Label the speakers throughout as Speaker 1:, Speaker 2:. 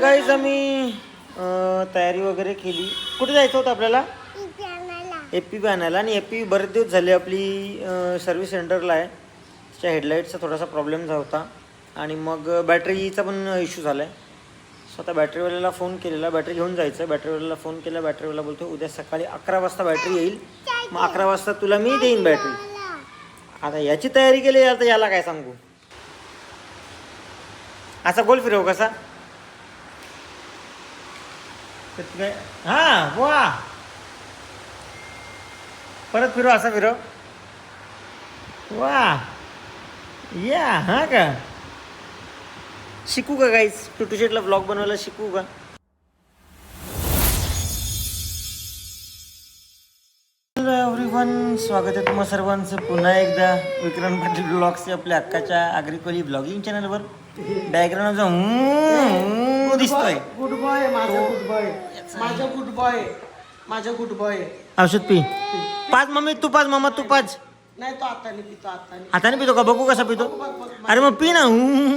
Speaker 1: Guys आम्ही तयारी वगैरे केली. कुठे जायचं होतं आपल्याला? एपी आणायला. आणि एपी बरेच दिवस झाले आपली सर्व्हिस सेंटरला आहे. त्याच्या हेडलाईटचा थोडासा प्रॉब्लेम झाला होता आणि मग बॅटरीचा पण इश्यू झाला आहे. सो आता बॅटरीवाल्याला फोन केलेला, बॅटरी घेऊन जायचं. बॅटरीवाल्याला फोन केला, बॅटरीवाला बोलतो उद्या सकाळी 11 वाजता बॅटरी येईल, मग 11 वाजता तुला मी देईन बॅटरी. आता याची तयारी केली, आता याला काय सांगू. असा गोल फिरव कसा. हा वा, परत फिरव, असा फिरव. वा या, हा का शिकू का गाईज? टू शेटला ब्लॉग बनवायला शिकू का? हॅलो एव्हरीवन, स्वागत आहे तुम्हा सर्वांचं पुन्हा एकदा विक्रम पाटील ब्लॉग्सच्या आपल्या हक्काच्या आग्रिकोली ब्लॉगिंग चॅनलवर. डायग्राम दिसतोय.
Speaker 2: गुड बॉय माझा, गुड बॉय माझा, गुड बॉय माझा, गुड बॉय.
Speaker 1: औषध पी. पाच मम्मी तू पाच, मामा तू पाच.
Speaker 2: नाही तो हाताने पितो, हाताने.
Speaker 1: हाताने पितो का? बघू कसा पितो. अरे मग पी ना.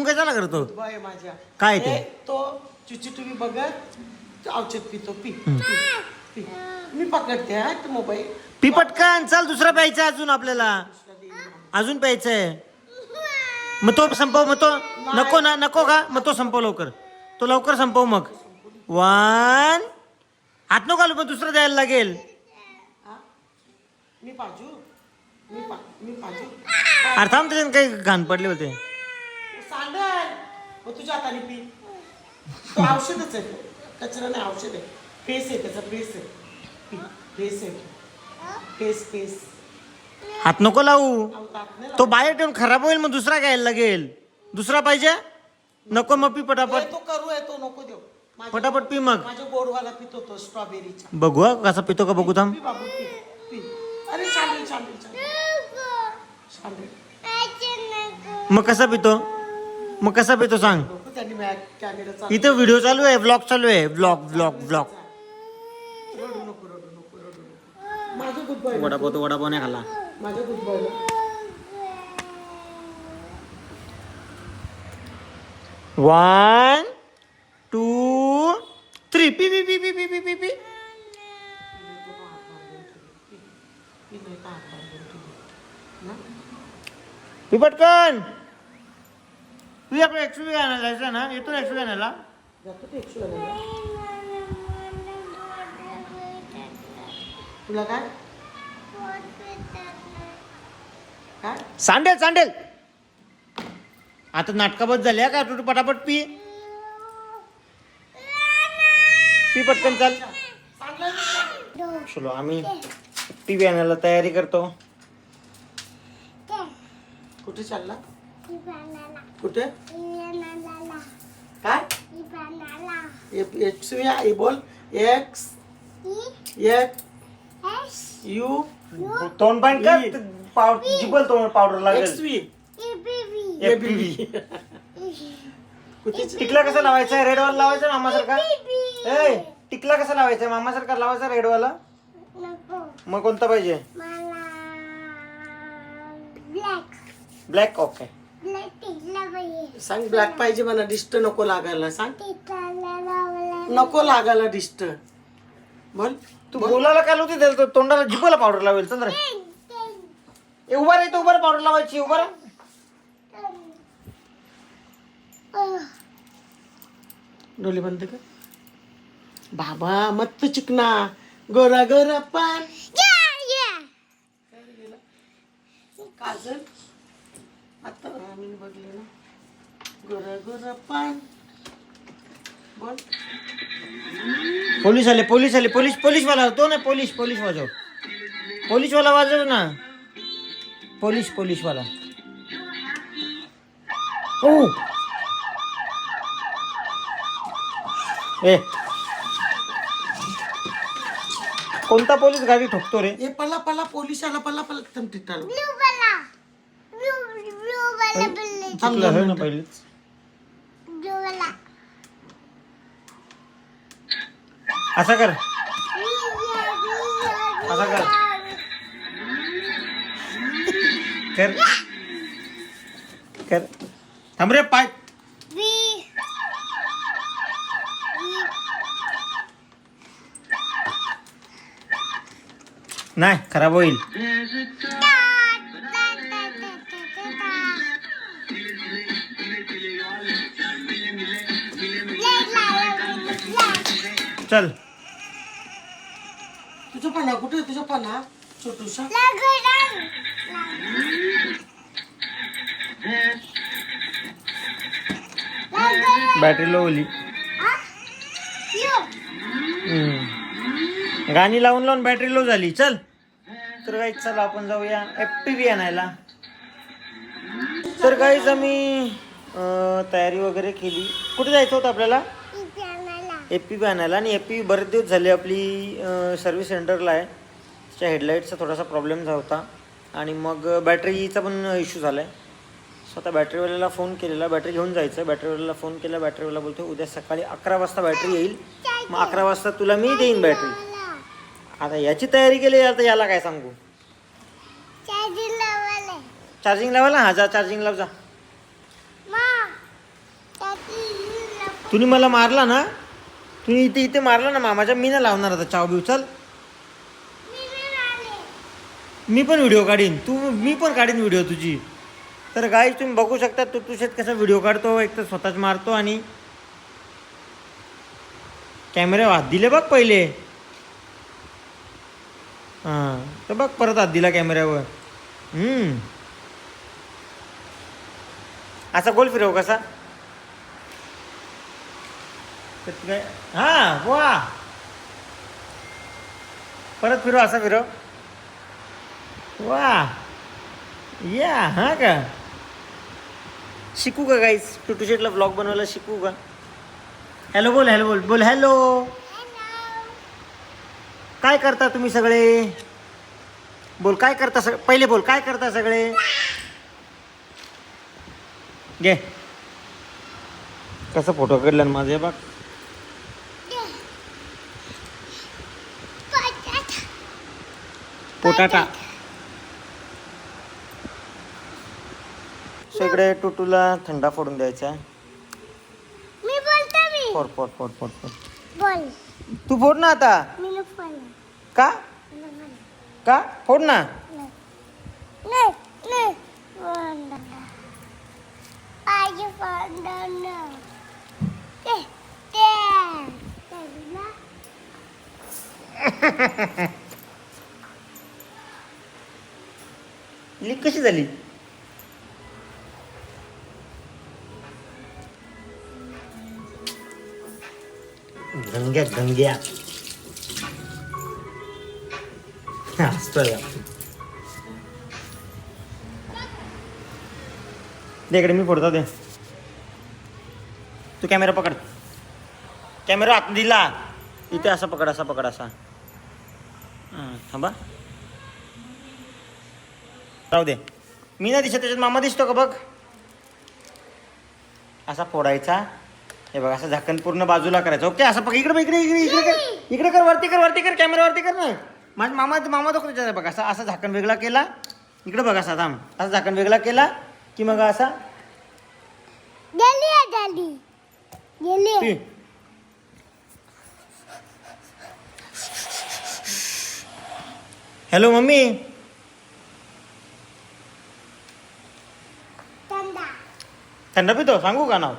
Speaker 1: कशाला करतो?
Speaker 2: गुड बॉय माझ्या.
Speaker 1: काय ते?
Speaker 2: तो चिचिटीव्ही बघत औषध पितो. P P. मी पकडते हा तो मोबाईल.
Speaker 1: पी पटकन. चल दुसरा प्यायचा अजून आपल्याला. अजून प्यायचंय. मग तो संपव. मग तो नको ना, नको का? मग तो संपव लवकर. तो लवकर संपव. मग 1 हात नको घालू, पण दुसरं द्यायला लागेल.
Speaker 2: मी पाजू, मी पाजू.
Speaker 1: अरे थांब, त्याच्यानं काही घाण पडले होते.
Speaker 2: सांडल मग तुझ्या हाताने पी. तो औषधच आहे, कचरा नाही, औषध आहे. फेस आहे त्याचा, फेस आहे. पी. फेस आहे, फेस फेस.
Speaker 1: हात नको लावू.
Speaker 2: हात नाही
Speaker 1: तो बाहेर ठेवून खराब होईल, मग दुसरा घ्यायला लागेल. दुसरा पाहिजे? नको मग पी पटापट.
Speaker 2: तो करू आहे, तो नको देऊ.
Speaker 1: पटापट पी मग.
Speaker 2: माझ्या गोडवाला पितो तो, स्ट्रॉबेरीचा.
Speaker 1: बघू हा कसा पितो का बघू. थांब.
Speaker 2: पी बाबू, पी पी. अरे चालेल चालेल चालेल.
Speaker 1: मग कसा पितो? मग कसा पितो सांग.
Speaker 2: त्यांनी कॅमेरा
Speaker 1: इथे व्हिडिओ चालू आहे, ब्लॉग चालू आहे. Blog blog blog.
Speaker 2: रडू नको, रडू नको, रडू नको. माझं गुड बॉय.
Speaker 1: वडापाव नाही खाल्ला.
Speaker 2: माझं good boy.
Speaker 1: 1 2 3 P P P P P P P P. P पटकन. तू आपलं एक्सवी आणायला जायचं ना, येतो एक्सवी आणायला.
Speaker 2: तुला काय काय
Speaker 1: सांडेल सांडेल. आता नाटकाबद्द झाल्या का? तू पटापट पी. पी पटकन. चाल चलो, आम्ही टीव्ही आणायला तयारी करतो.
Speaker 2: कुठे चालला? कुठे काय? बोल. X you.
Speaker 1: तोंड पाणी कर. जिबल तोंड पावडर लागेल. टिकला कसा लावायचा? रेड वाला लावायचा मामासारखा. ए टिकला कसा लावायचा? मामासारखा लावायचा रेड वाला. मग कोणता पाहिजे? ब्लॅक. ओके
Speaker 2: सांग. ब्लॅक पाहिजे मला. डिस्ट नको लागायला. सांग. नको लागायला डिस्ट. बोल.
Speaker 1: तू बोलायला काय होती? तोंडाला जिबला पावडर लावेल. चल रे. उभा रे. उभा पावडर लावायची. उभा रे.
Speaker 2: डोळे बंद कर बाबा. मत चिकना गोरा गोरा पान. काजल आता आम्ही बघले ना. गोरा गोरा पान. बोल.
Speaker 1: पोलीस आले. पोलीसवाला तो ना. पोलीस वाजव. पोलीसवाला वाजव ना. पोलीसवाला. ओ ए कोणता पोलीस गाडी ठोकतो रे?
Speaker 2: ए पला पला पोलीस आला. पला पला थांब टिटालो.
Speaker 1: ना पहिलेच. असा कर. कर. थांब रे. पाय नाही खराब होईल. चल
Speaker 2: तुझं पाना कुठे आहे? तुझं पाना छोटूसा
Speaker 1: बॅटरी लो होली. गाणी लावून लावून बॅटरी लो झाली. चल तर गाईज चला आपण जाऊया FPV आणायला. तर गाईज आम्ही तयारी वगैरे केली. कुठे जायचं होतं आपल्याला? FPV आणायला. आणि FPV बरेच दिवस झाले आपली सर्व्हिस सेंटरला आहे. त्याच्या हेडलाईटचा थोडासा प्रॉब्लेम झाला होता आणि मग बॅटरीचा पण इश्यू झाला आहे. स्वतः बॅटरीवाल्याला फोन केलेला, बॅटरी घेऊन जायचं. बॅटरीवाल्याला फोन केला, बॅटरीवाला बोलतो उद्या सकाळी 11 वाजता बॅटरी येईल, मग 11 वाजता तुला मी देईन बॅटरी. आता याची तयारी केली, आता याला काय सांगू. चार्जिंग लावायला? हा जा चार्जिंग लाव जा. तुम्ही मला मारला ना, तुम्ही इथे इथे मारला ना मामाच्या, मी नाही लावणार आता चाव बिव. चल मी पण व्हिडिओ काढीन, मी पण काढीन व्हिडिओ तुझी. तर गाईज तुम्ही बघू शकता तुझ्यात कसा व्हिडिओ काढतो, एक तर स्वतःच मारतो आणि कॅमेऱ्यावर हात दिले बघ पहिले. हां तर बघ परत हात दिला कॅमेऱ्यावर. असा गोल फिरव कसा काय. हां वा परत फिरव, असा फिरव. वा या हां का शिकू का गाईज? टुटू शेटला ब्लॉग बनवायला शिकू का? हॅलो बोल, हॅलो बोल, बोल हॅलो. काय करता तुम्ही सगळे? बोल काय करता पहिले बोल, काय करता सगळे? घे कसं फोटो काढला माझे बघ. पोटाटा. सो इकडे टुटूला थंडा फोडून द्यायचा.
Speaker 3: मी बोलतो मी.
Speaker 1: फोड फोड फोड फोड फोड.
Speaker 3: बोल.
Speaker 1: तू फोड ना आता.
Speaker 3: मी नको बोलू.
Speaker 1: का का फोड ना.
Speaker 3: नाही नाही बोलणार. पाहिजे बोलणार. ते ना.
Speaker 1: लीक कशी झाली? गंग्या गंग्या दे इकडे, मी फोडतो. दे तू कॅमेरा पकड. कॅमेरा आत दिला इथे, असा पकड, असा पकड, असा. हां थांबा, राहू दे. मी नाही दिसत त्याच्यात, मामा दिसतो का बघ. असा फोडायचा. हे बघ असं झाकण पूर्ण बाजूला करायचं. ओके असं बघ. इकडे इकडे इकडे इकडे कर, इकडे कर, वरती कर, वरती कर, कॅमेरा वरती कर ना. माझा मामा दाखवतो त्याच्यात बघ. असं असं झाकण वेगळा केला, इकडे बघ असा. थांब, असं झाकण वेगळा केला की मग असा
Speaker 3: गेली.
Speaker 1: Hello mummy. थंडा पितो, सांगू का नाव?